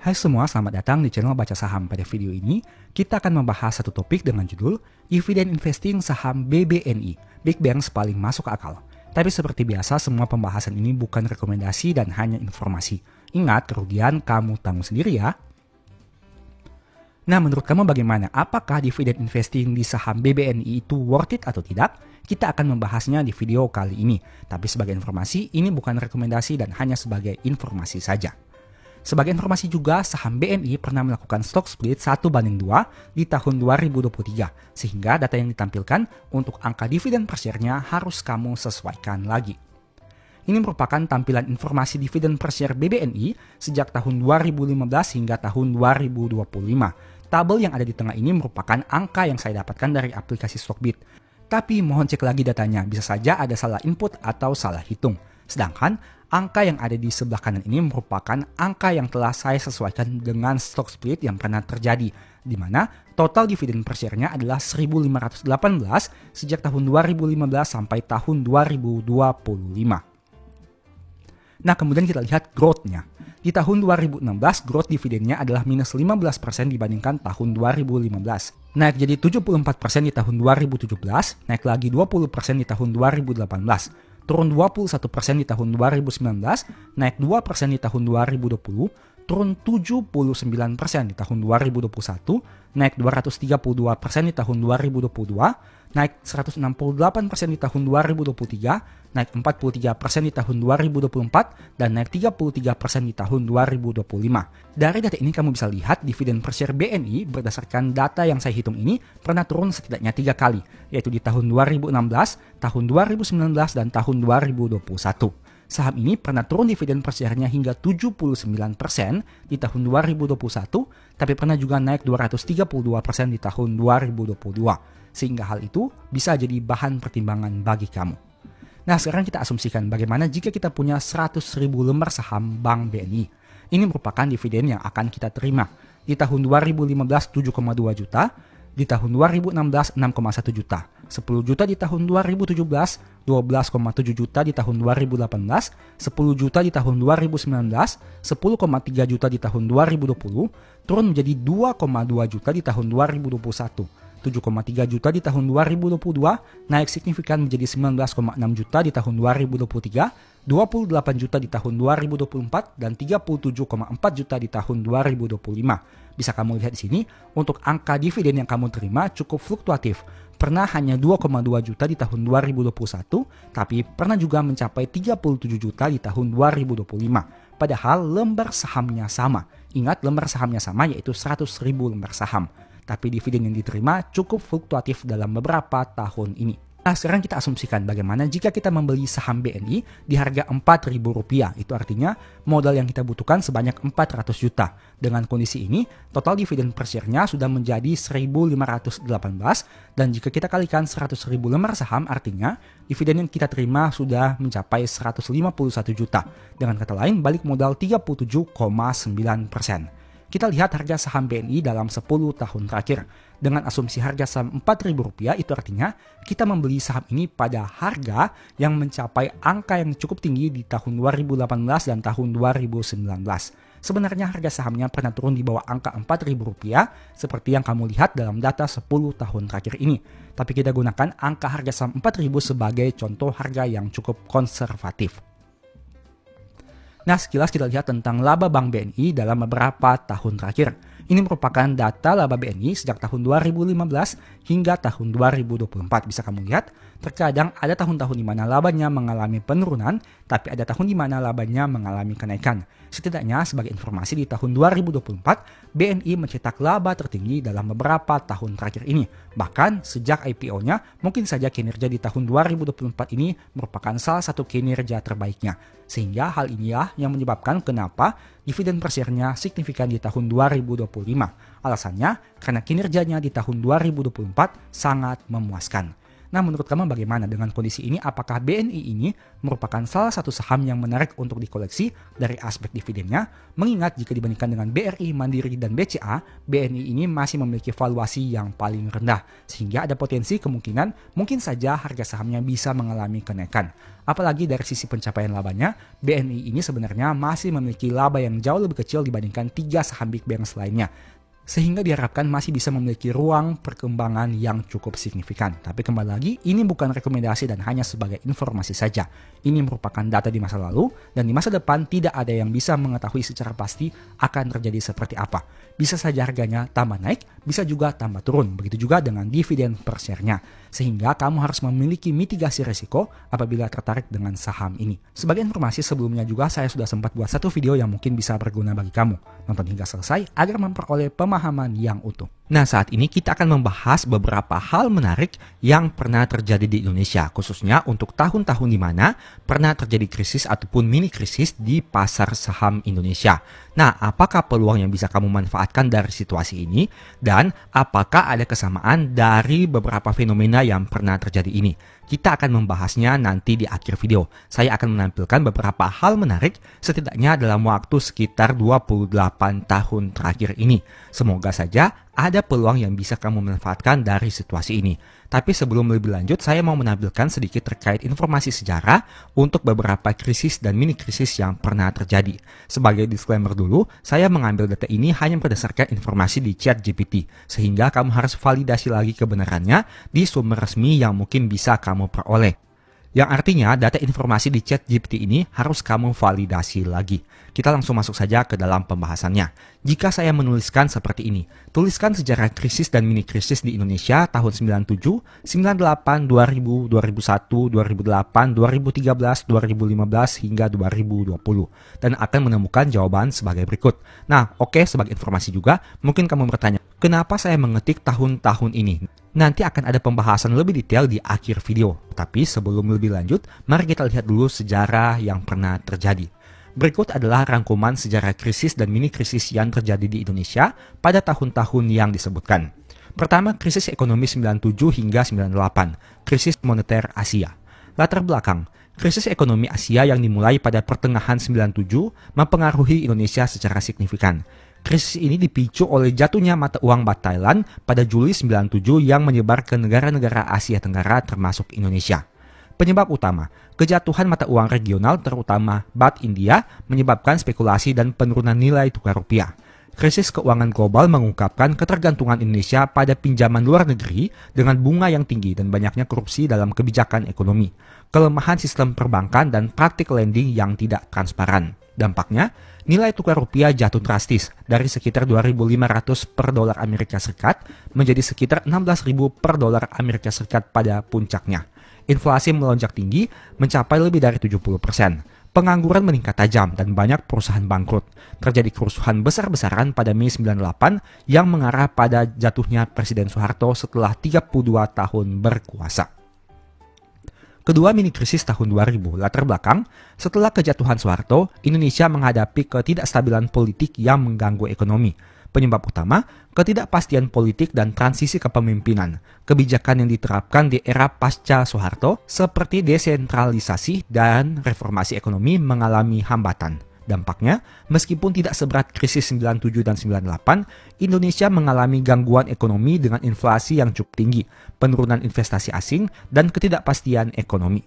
Hai semua, selamat datang di channel Baca Saham. Pada video ini, kita akan membahas satu topik dengan judul Dividend Investing Saham BBNI, Big Banks paling masuk akal. Tapi seperti biasa, semua pembahasan ini bukan rekomendasi dan hanya informasi. Ingat, kerugian kamu tanggung sendiri ya. Nah, menurut kamu bagaimana? Apakah dividen investing di saham BBNI itu worth it atau tidak? Kita akan membahasnya di video kali ini. Tapi sebagai informasi, ini bukan rekomendasi dan hanya sebagai informasi saja. Sebagai informasi juga, saham BNI pernah melakukan stock split 1:2 di tahun 2023. Sehingga data yang ditampilkan untuk angka dividen per share-nya harus kamu sesuaikan lagi. Ini merupakan tampilan informasi dividen per share BBNI sejak tahun 2015 hingga tahun 2025. Tabel yang ada di tengah ini merupakan angka yang saya dapatkan dari aplikasi Stockbit. Tapi mohon cek lagi datanya, bisa saja ada salah input atau salah hitung. Sedangkan angka yang ada di sebelah kanan ini merupakan angka yang telah saya sesuaikan dengan stock split yang pernah terjadi, di mana total dividen per share-nya adalah 1.518 sejak tahun 2015 sampai tahun 2025. Nah, kemudian kita lihat growth-nya. Di tahun 2016, growth dividennya adalah minus 15% dibandingkan tahun 2015. Naik jadi 74% di tahun 2017, naik lagi 20% di tahun 2018. Turun 21% di tahun 2019, naik 2% di tahun 2020, turun 79% di tahun 2021, naik 232% di tahun 2022, naik 168% di tahun 2023, naik 43% di tahun 2024, dan naik 33% di tahun 2025. Dari data ini kamu bisa lihat dividen per share BNI berdasarkan data yang saya hitung ini pernah turun setidaknya 3 kali, yaitu di tahun 2016, tahun 2019, dan tahun 2021. Saham ini pernah turun dividen per share-nya hingga 79% di tahun 2021, tapi pernah juga naik 232% di tahun 2022. Sehingga hal itu bisa jadi bahan pertimbangan bagi kamu. Nah, sekarang kita asumsikan bagaimana jika kita punya 100.000 lembar saham Bank BNI. Ini merupakan dividen yang akan kita terima. Di tahun 2015 7,2 juta, di tahun 2016 6,1 juta, 10 juta di tahun 2017, 12,7 juta di tahun 2018, 10 juta di tahun 2019, 10,3 juta di tahun 2020, turun menjadi 2,2 juta di tahun 2021. 7,3 juta di tahun 2022, naik signifikan menjadi 19,6 juta di tahun 2023, 28 juta di tahun 2024, dan 37,4 juta di tahun 2025. Bisa kamu lihat di sini, untuk angka dividen yang kamu terima cukup fluktuatif. Pernah hanya 2,2 juta di tahun 2021, tapi pernah juga mencapai 37 juta di tahun 2025. Padahal lembar sahamnya sama. Ingat, lembar sahamnya sama, yaitu 100.000 lembar saham. Tapi dividen yang diterima cukup fluktuatif dalam beberapa tahun ini. Nah, sekarang kita asumsikan bagaimana jika kita membeli saham BNI di harga Rp4.000. Itu artinya modal yang kita butuhkan sebanyak 400 juta. Dengan kondisi ini, total dividen per share-nya sudah menjadi 1.518, dan jika kita kalikan 100.000 lembar saham, artinya dividen yang kita terima sudah mencapai 151 juta. Dengan kata lain, balik modal 37,9%. Kita lihat harga saham BNI dalam 10 tahun terakhir. Dengan asumsi harga saham Rp4.000, itu artinya kita membeli saham ini pada harga yang mencapai angka yang cukup tinggi di tahun 2018 dan tahun 2019. Sebenarnya harga sahamnya pernah turun di bawah angka Rp4.000 seperti yang kamu lihat dalam data 10 tahun terakhir ini. Tapi kita gunakan angka harga saham Rp4.000 sebagai contoh harga yang cukup konservatif. Nah, sekilas kita lihat tentang laba Bank BNI dalam beberapa tahun terakhir. Ini merupakan data laba BNI sejak tahun 2015 hingga tahun 2024. Bisa kamu lihat, terkadang ada tahun-tahun di mana labanya mengalami penurunan, tapi ada tahun di mana labanya mengalami kenaikan. Setidaknya sebagai informasi, di tahun 2024, BNI mencetak laba tertinggi dalam beberapa tahun terakhir ini. Bahkan sejak IPO-nya, mungkin saja kinerja di tahun 2024 ini merupakan salah satu kinerja terbaiknya. Sehingga hal inilah yang menyebabkan kenapa dividen per share-nya signifikan di tahun 2025. Alasannya karena kinerjanya di tahun 2024 sangat memuaskan. Nah, menurut kamu bagaimana dengan kondisi ini? Apakah BNI ini merupakan salah satu saham yang menarik untuk dikoleksi dari aspek dividennya? Mengingat jika dibandingkan dengan BRI, Mandiri, dan BCA, BNI ini masih memiliki valuasi yang paling rendah, sehingga ada potensi kemungkinan mungkin saja harga sahamnya bisa mengalami kenaikan. Apalagi dari sisi pencapaian labanya, BNI ini sebenarnya masih memiliki laba yang jauh lebih kecil dibandingkan 3 saham Big Banks lainnya. Sehingga diharapkan masih bisa memiliki ruang perkembangan yang cukup signifikan. Tapi kembali lagi, ini bukan rekomendasi dan hanya sebagai informasi saja. Ini merupakan data di masa lalu, dan di masa depan tidak ada yang bisa mengetahui secara pasti akan terjadi seperti apa. Bisa saja harganya tambah naik, bisa juga tambah turun. Begitu juga dengan dividen per share-nya. Sehingga kamu harus memiliki mitigasi risiko apabila tertarik dengan saham ini. Sebagai informasi sebelumnya juga saya sudah sempat buat satu video yang mungkin bisa berguna bagi kamu. Nonton hingga selesai agar memperoleh pemahaman yang utuh. Nah, saat ini kita akan membahas beberapa hal menarik yang pernah terjadi di Indonesia, khususnya untuk tahun-tahun di mana pernah terjadi krisis ataupun mini krisis di pasar saham Indonesia. Nah, apakah peluang yang bisa kamu manfaatkan dari situasi ini? Dan apakah ada kesamaan dari beberapa fenomena yang pernah terjadi ini? Kita akan membahasnya nanti di akhir video. Saya akan menampilkan beberapa hal menarik setidaknya dalam waktu sekitar 28 tahun terakhir ini. Semoga saja ada peluang yang bisa kamu manfaatkan dari situasi ini. Tapi sebelum lebih lanjut, saya mau menampilkan sedikit terkait informasi sejarah untuk beberapa krisis dan mini krisis yang pernah terjadi. Sebagai disclaimer dulu, saya mengambil data ini hanya berdasarkan informasi di ChatGPT, sehingga kamu harus validasi lagi kebenarannya di sumber resmi yang mungkin bisa kamu peroleh. Yang artinya data informasi di ChatGPT ini harus kamu validasi lagi. Kita langsung masuk saja ke dalam pembahasannya. Jika saya menuliskan seperti ini, tuliskan sejarah krisis dan mini krisis di Indonesia tahun 97, 98, 2000, 2001, 2008, 2013, 2015 hingga 2020 dan akan menemukan jawaban sebagai berikut. Nah, oke, sebagai informasi juga, mungkin kamu bertanya, kenapa saya mengetik tahun-tahun ini? Nanti akan ada pembahasan lebih detail di akhir video. Tapi sebelum lebih lanjut, mari kita lihat dulu sejarah yang pernah terjadi. Berikut adalah rangkuman sejarah krisis dan mini krisis yang terjadi di Indonesia pada tahun-tahun yang disebutkan. Pertama, krisis ekonomi 97 hingga 98, krisis moneter Asia. Latar belakang, krisis ekonomi Asia yang dimulai pada pertengahan 97 mempengaruhi Indonesia secara signifikan. Krisis ini dipicu oleh jatuhnya mata uang Baht Thailand pada Juli 97 yang menyebar ke negara-negara Asia Tenggara termasuk Indonesia. Penyebab utama, kejatuhan mata uang regional terutama Baht India menyebabkan spekulasi dan penurunan nilai tukar rupiah. Krisis keuangan global mengungkapkan ketergantungan Indonesia pada pinjaman luar negeri dengan bunga yang tinggi dan banyaknya korupsi dalam kebijakan ekonomi, kelemahan sistem perbankan dan praktik lending yang tidak transparan. Dampaknya, nilai tukar rupiah jatuh drastis dari sekitar 2.500 per dolar Amerika Serikat menjadi sekitar 16.000 per dolar Amerika Serikat pada puncaknya. Inflasi melonjak tinggi mencapai lebih dari 70%. Pengangguran meningkat tajam dan banyak perusahaan bangkrut. Terjadi kerusuhan besar-besaran pada Mei 98 yang mengarah pada jatuhnya Presiden Soeharto setelah 32 tahun berkuasa. Kedua mini krisis tahun 2000, latar belakang, setelah kejatuhan Soeharto, Indonesia menghadapi ketidakstabilan politik yang mengganggu ekonomi. Penyebab utama, ketidakpastian politik dan transisi kepemimpinan. Kebijakan yang diterapkan di era pasca Soeharto seperti desentralisasi dan reformasi ekonomi mengalami hambatan. Dampaknya, meskipun tidak seberat krisis 97 dan 98, Indonesia mengalami gangguan ekonomi dengan inflasi yang cukup tinggi, penurunan investasi asing, dan ketidakpastian ekonomi.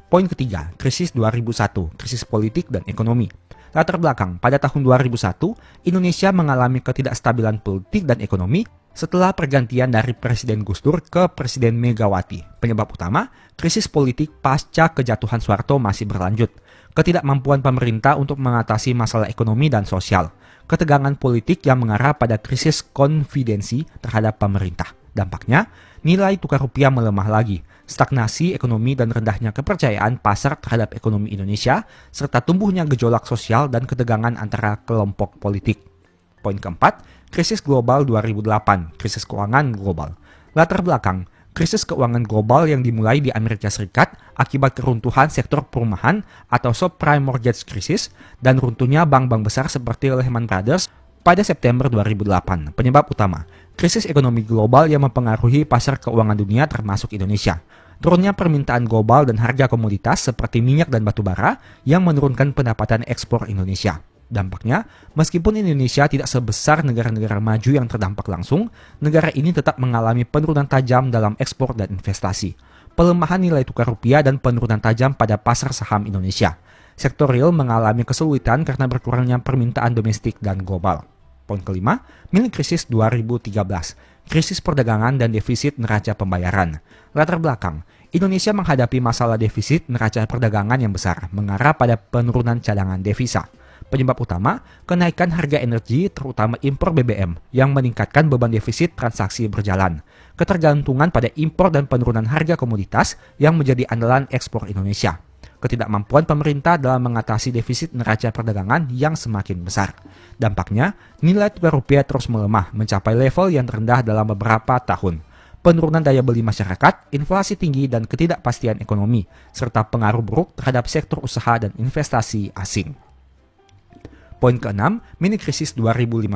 Poin ketiga, krisis 2001, krisis politik dan ekonomi. Latar belakang, pada tahun 2001, Indonesia mengalami ketidakstabilan politik dan ekonomi setelah pergantian dari Presiden Gus Dur ke Presiden Megawati. Penyebab utama, krisis politik pasca kejatuhan Soeharto masih berlanjut. Ketidakmampuan pemerintah untuk mengatasi masalah ekonomi dan sosial. Ketegangan politik yang mengarah pada krisis konfidensi terhadap pemerintah. Dampaknya, nilai tukar rupiah melemah lagi. Stagnasi ekonomi dan rendahnya kepercayaan pasar terhadap ekonomi Indonesia, serta tumbuhnya gejolak sosial dan ketegangan antara kelompok politik. Poin keempat, krisis global 2008, krisis keuangan global. Latar belakang, krisis keuangan global yang dimulai di Amerika Serikat akibat keruntuhan sektor perumahan atau subprime mortgage crisis dan runtuhnya bank-bank besar seperti Lehman Brothers Pada September 2008, penyebab utama, krisis ekonomi global yang mempengaruhi pasar keuangan dunia termasuk Indonesia. Turunnya permintaan global dan harga komoditas seperti minyak dan batu bara yang menurunkan pendapatan ekspor Indonesia. Dampaknya, meskipun Indonesia tidak sebesar negara-negara maju yang terdampak langsung, negara ini tetap mengalami penurunan tajam dalam ekspor dan investasi. Pelemahan nilai tukar rupiah dan penurunan tajam pada pasar saham Indonesia. Sektor real mengalami kesulitan karena berkurangnya permintaan domestik dan global. Poin kelima, mini krisis 2013, krisis perdagangan dan defisit neraca pembayaran. Latar belakang, Indonesia menghadapi masalah defisit neraca perdagangan yang besar, mengarah pada penurunan cadangan devisa. Penyebab utama, kenaikan harga energi terutama impor BBM yang meningkatkan beban defisit transaksi berjalan. Ketergantungan pada impor dan penurunan harga komoditas yang menjadi andalan ekspor Indonesia. Ketidakmampuan pemerintah dalam mengatasi defisit neraca perdagangan yang semakin besar. Dampaknya, nilai tukar rupiah terus melemah mencapai level yang terendah dalam beberapa tahun. Penurunan daya beli masyarakat, inflasi tinggi dan ketidakpastian ekonomi, serta pengaruh buruk terhadap sektor usaha dan investasi asing. Poin keenam, mini krisis 2015,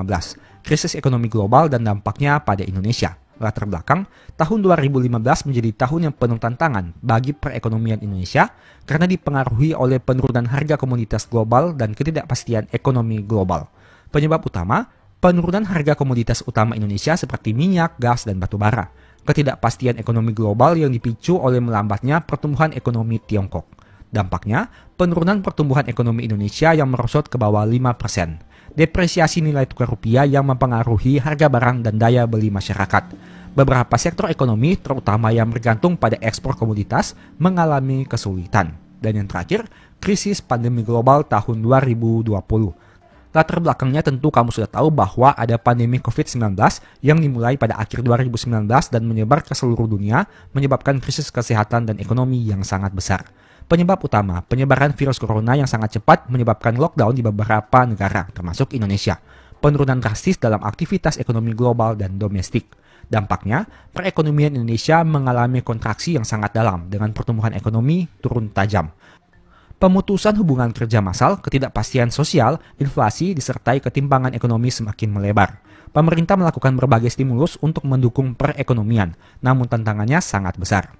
krisis ekonomi global dan dampaknya pada Indonesia. Latar belakang, tahun 2015 menjadi tahun yang penuh tantangan bagi perekonomian Indonesia karena dipengaruhi oleh penurunan harga komoditas global dan ketidakpastian ekonomi global. Penyebab utama, penurunan harga komoditas utama Indonesia seperti minyak, gas, dan batu bara. Ketidakpastian ekonomi global yang dipicu oleh melambatnya pertumbuhan ekonomi Tiongkok. Dampaknya, penurunan pertumbuhan ekonomi Indonesia yang merosot ke bawah 5%. Depresiasi nilai tukar rupiah yang mempengaruhi harga barang dan daya beli masyarakat. Beberapa sektor ekonomi, terutama yang bergantung pada ekspor komoditas, mengalami kesulitan. Dan yang terakhir, krisis pandemi global tahun 2020. Latar belakangnya tentu kamu sudah tahu bahwa ada pandemi COVID-19 yang dimulai pada akhir 2019 dan menyebar ke seluruh dunia, menyebabkan krisis kesehatan dan ekonomi yang sangat besar. Penyebab utama, penyebaran virus corona yang sangat cepat menyebabkan lockdown di beberapa negara, termasuk Indonesia. Penurunan drastis dalam aktivitas ekonomi global dan domestik. Dampaknya, perekonomian Indonesia mengalami kontraksi yang sangat dalam dengan pertumbuhan ekonomi turun tajam. Pemutusan hubungan kerja massal, ketidakpastian sosial, inflasi, disertai ketimpangan ekonomi semakin melebar. Pemerintah melakukan berbagai stimulus untuk mendukung perekonomian, namun tantangannya sangat besar.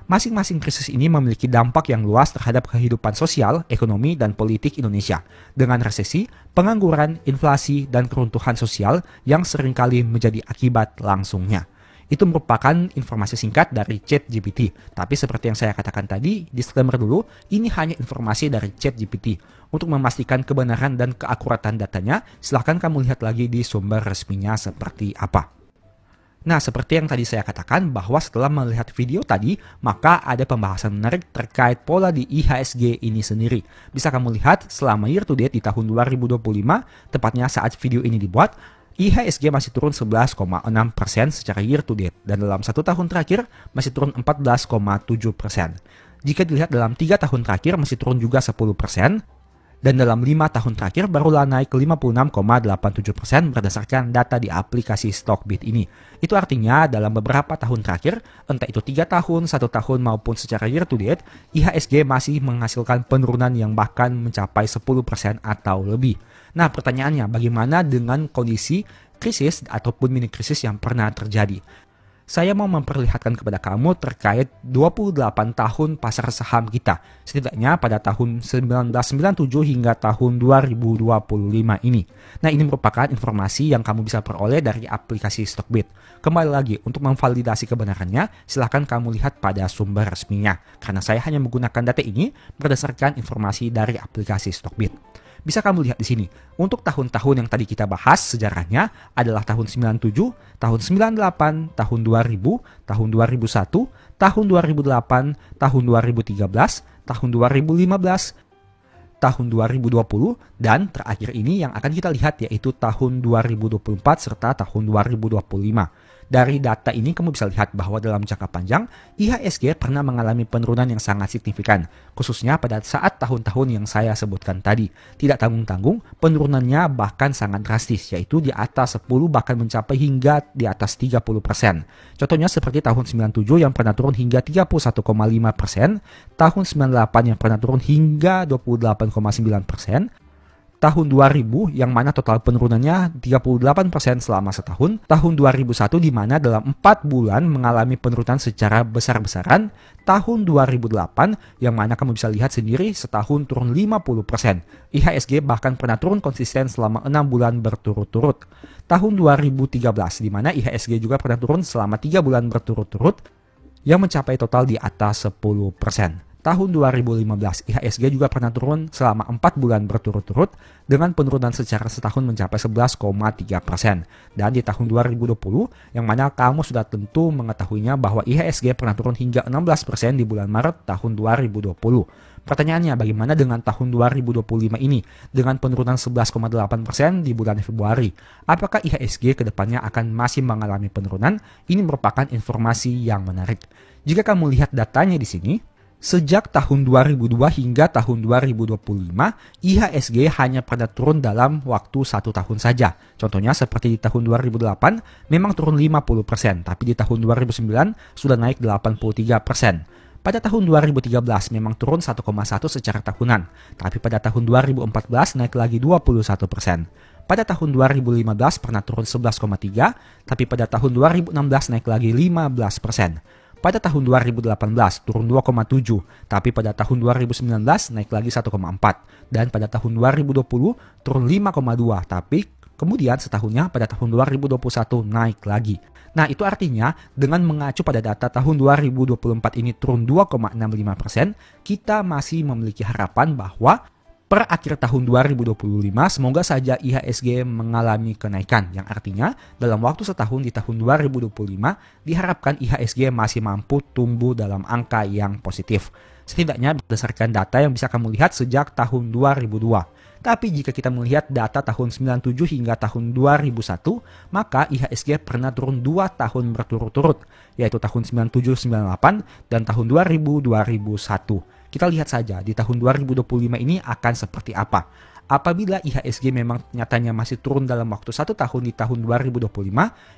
Masing-masing krisis ini memiliki dampak yang luas terhadap kehidupan sosial, ekonomi, dan politik Indonesia, dengan resesi, pengangguran, inflasi, dan keruntuhan sosial yang seringkali menjadi akibat langsungnya. Itu merupakan informasi singkat dari ChatGPT. Tapi seperti yang saya katakan tadi, disclaimer dulu, ini hanya informasi dari ChatGPT. Untuk memastikan kebenaran dan keakuratan datanya, silahkan kamu lihat lagi di sumber resminya seperti apa. Nah, seperti yang tadi saya katakan bahwa setelah melihat video tadi, maka ada pembahasan menarik terkait pola di IHSG ini sendiri. Bisa kamu lihat selama year to date di tahun 2025, tepatnya saat video ini dibuat, IHSG masih turun 11,6% secara year to date, dan dalam 1 tahun terakhir masih turun 14,7%. Jika dilihat dalam 3 tahun terakhir masih turun juga 10%, dan dalam 5 tahun terakhir barulah naik ke 56,87% berdasarkan data di aplikasi Stockbit ini. Itu artinya dalam beberapa tahun terakhir, entah itu 3 tahun, 1 tahun maupun secara year to date, IHSG masih menghasilkan penurunan yang bahkan mencapai 10% atau lebih. Nah, pertanyaannya bagaimana dengan kondisi krisis ataupun mini krisis yang pernah terjadi? Saya mau memperlihatkan kepada kamu terkait 28 tahun pasar saham kita, setidaknya pada tahun 1997 hingga tahun 2025 ini. Nah, ini merupakan informasi yang kamu bisa peroleh dari aplikasi Stockbit. Kembali lagi, untuk memvalidasi kebenarannya, silahkan kamu lihat pada sumber resminya, karena saya hanya menggunakan data ini berdasarkan informasi dari aplikasi Stockbit. Bisa kamu lihat di sini, untuk tahun-tahun yang tadi kita bahas sejarahnya adalah tahun 97, tahun 98, tahun 2000, tahun 2001, tahun 2008, tahun 2013, tahun 2015, tahun 2020, dan terakhir ini yang akan kita lihat yaitu tahun 2024 serta tahun 2025. Dari data ini kamu bisa lihat bahwa dalam jangka panjang, IHSG pernah mengalami penurunan yang sangat signifikan, khususnya pada saat tahun-tahun yang saya sebutkan tadi. Tidak tanggung-tanggung, penurunannya bahkan sangat drastis, yaitu di atas 10 bahkan mencapai hingga di atas 30%. Contohnya seperti tahun 97 yang pernah turun hingga 31,5%, tahun 98 yang pernah turun hingga 28,9%, tahun 2000 yang mana total penurunannya 38% selama setahun, tahun 2001 di mana dalam 4 bulan mengalami penurunan secara besar-besaran, tahun 2008 yang mana kamu bisa lihat sendiri setahun turun 50%. IHSG bahkan pernah turun konsisten selama 6 bulan berturut-turut. Tahun 2013 di mana IHSG juga pernah turun selama 3 bulan berturut-turut yang mencapai total di atas 10%. Tahun 2015, IHSG juga pernah turun selama 4 bulan berturut-turut dengan penurunan secara setahun mencapai 11,3%. Dan di tahun 2020, yang mana kamu sudah tentu mengetahuinya bahwa IHSG pernah turun hingga 16% di bulan Maret tahun 2020. Pertanyaannya, bagaimana dengan tahun 2025 ini dengan penurunan 11,8% di bulan Februari? Apakah IHSG kedepannya akan masih mengalami penurunan? Ini merupakan informasi yang menarik. Jika kamu lihat datanya di sini, sejak tahun 2002 hingga tahun 2025, IHSG hanya pernah turun dalam waktu 1 tahun saja. Contohnya seperti di tahun 2008 memang turun 50%, tapi di tahun 2009 sudah naik 83%. Pada tahun 2013 memang turun 1,1 secara tahunan, tapi pada tahun 2014 naik lagi 21%. Pada tahun 2015 pernah turun 11,3, tapi pada tahun 2016 naik lagi 15%. Pada tahun 2018 turun 2,7, tapi pada tahun 2019 naik lagi 1,4. Dan pada tahun 2020 turun 5,2, tapi kemudian setahunnya pada tahun 2021 naik lagi. Nah, itu artinya dengan mengacu pada data tahun 2024 ini turun 2,65%, kita masih memiliki harapan bahwa per akhir tahun 2025 semoga saja IHSG mengalami kenaikan, yang artinya dalam waktu setahun di tahun 2025 diharapkan IHSG masih mampu tumbuh dalam angka yang positif. Setidaknya berdasarkan data yang bisa kamu lihat sejak tahun 2002. Tapi jika kita melihat data tahun 97 hingga tahun 2001, maka IHSG pernah turun 2 tahun berturut-turut, yaitu tahun 97-98 dan tahun 2000-2001. Kita lihat saja di tahun 2025 ini akan seperti apa. Apabila IHSG memang nyatanya masih turun dalam waktu 1 tahun di tahun 2025,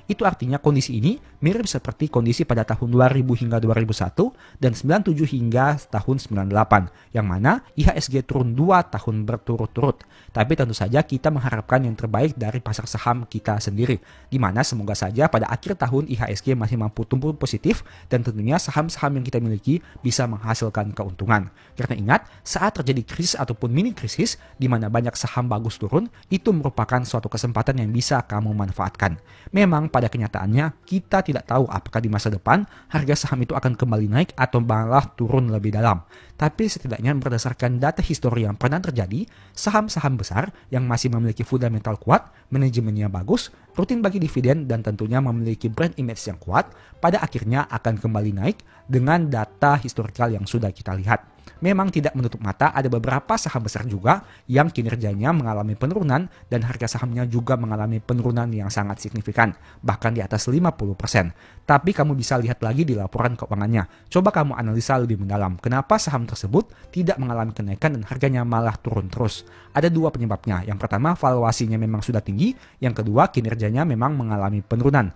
itu artinya kondisi ini mirip seperti kondisi pada tahun 2000 hingga 2001 dan 97 hingga tahun 98, yang mana IHSG turun 2 tahun berturut-turut. Tapi tentu saja kita mengharapkan yang terbaik dari pasar saham kita sendiri, di mana semoga saja pada akhir tahun IHSG masih mampu tumbuh positif dan tentunya saham-saham yang kita miliki bisa menghasilkan keuntungan. Karena ingat, saat terjadi krisis ataupun mini krisis, di mana banyak saham bagus turun, itu merupakan suatu kesempatan yang bisa kamu manfaatkan. Memang pada kenyataannya kita tidak tahu apakah di masa depan harga saham itu akan kembali naik atau malah turun lebih dalam. Tapi setidaknya berdasarkan data histori yang pernah terjadi, saham-saham besar yang masih memiliki fundamental kuat, manajemennya bagus, rutin bagi dividen dan tentunya memiliki brand image yang kuat, pada akhirnya akan kembali naik dengan data historikal yang sudah kita lihat. Memang tidak menutup mata ada beberapa saham besar juga yang kinerjanya mengalami penurunan dan harga sahamnya juga mengalami penurunan yang sangat signifikan, bahkan di atas 50%. Tapi kamu bisa lihat lagi di laporan keuangannya. Coba kamu analisa lebih mendalam, kenapa saham tersebut tidak mengalami kenaikan dan harganya malah turun terus. Ada 2 penyebabnya. Yang pertama, valuasinya memang sudah tinggi. Yang kedua, kinerjanya memang mengalami penurunan.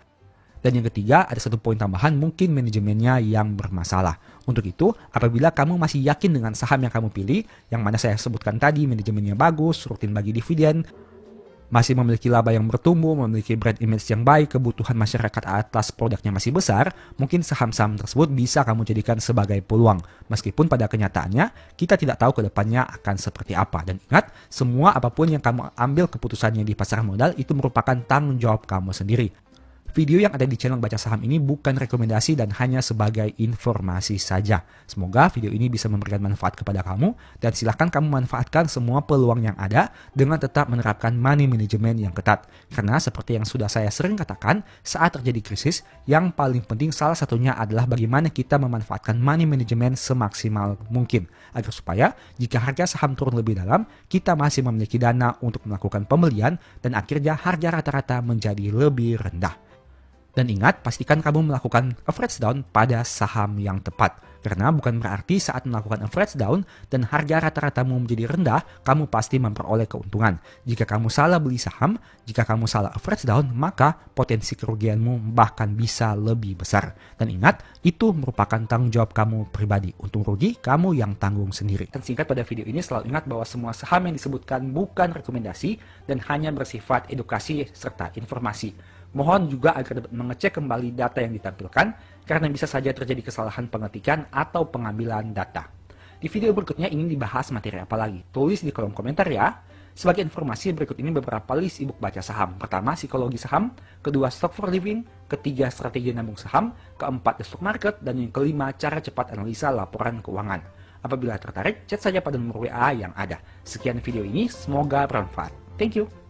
Dan yang ketiga, ada 1 poin tambahan, mungkin manajemennya yang bermasalah. Untuk itu, apabila kamu masih yakin dengan saham yang kamu pilih, yang mana saya sebutkan tadi, manajemennya bagus, rutin bagi dividen, masih memiliki laba yang bertumbuh, memiliki brand image yang baik, kebutuhan masyarakat atas produknya masih besar, mungkin saham-saham tersebut bisa kamu jadikan sebagai peluang. Meskipun pada kenyataannya, kita tidak tahu ke depannya akan seperti apa. Dan ingat, semua apapun yang kamu ambil keputusannya di pasar modal, itu merupakan tanggung jawab kamu sendiri. Video yang ada di channel Baca Saham ini bukan rekomendasi dan hanya sebagai informasi saja. Semoga video ini bisa memberikan manfaat kepada kamu dan silahkan kamu manfaatkan semua peluang yang ada dengan tetap menerapkan money management yang ketat. Karena seperti yang sudah saya sering katakan, saat terjadi krisis, yang paling penting salah satunya adalah bagaimana kita memanfaatkan money management semaksimal mungkin. Agar supaya jika harga saham turun lebih dalam, kita masih memiliki dana untuk melakukan pembelian dan akhirnya harga rata-rata menjadi lebih rendah. Dan ingat, pastikan kamu melakukan average down pada saham yang tepat. Karena bukan berarti saat melakukan average down dan harga rata-ratamu menjadi rendah, kamu pasti memperoleh keuntungan. Jika kamu salah beli saham, jika kamu salah average down, maka potensi kerugianmu bahkan bisa lebih besar. Dan ingat, itu merupakan tanggung jawab kamu pribadi. Untung rugi, kamu yang tanggung sendiri. Dan singkat pada video ini, selalu ingat bahwa semua saham yang disebutkan bukan rekomendasi dan hanya bersifat edukasi serta informasi. Mohon juga agar dapat mengecek kembali data yang ditampilkan, karena bisa saja terjadi kesalahan pengetikan atau pengambilan data. Di video berikutnya ingin dibahas materi apa lagi? Tulis di kolom komentar ya. Sebagai informasi, berikut ini beberapa list ebook baca saham. Pertama, psikologi saham. Kedua, stock for living. Ketiga, strategi nabung saham. Keempat, the stock market. Dan yang kelima, cara cepat analisa laporan keuangan. Apabila tertarik, chat saja pada nomor WA yang ada. Sekian video ini, semoga bermanfaat. Thank you.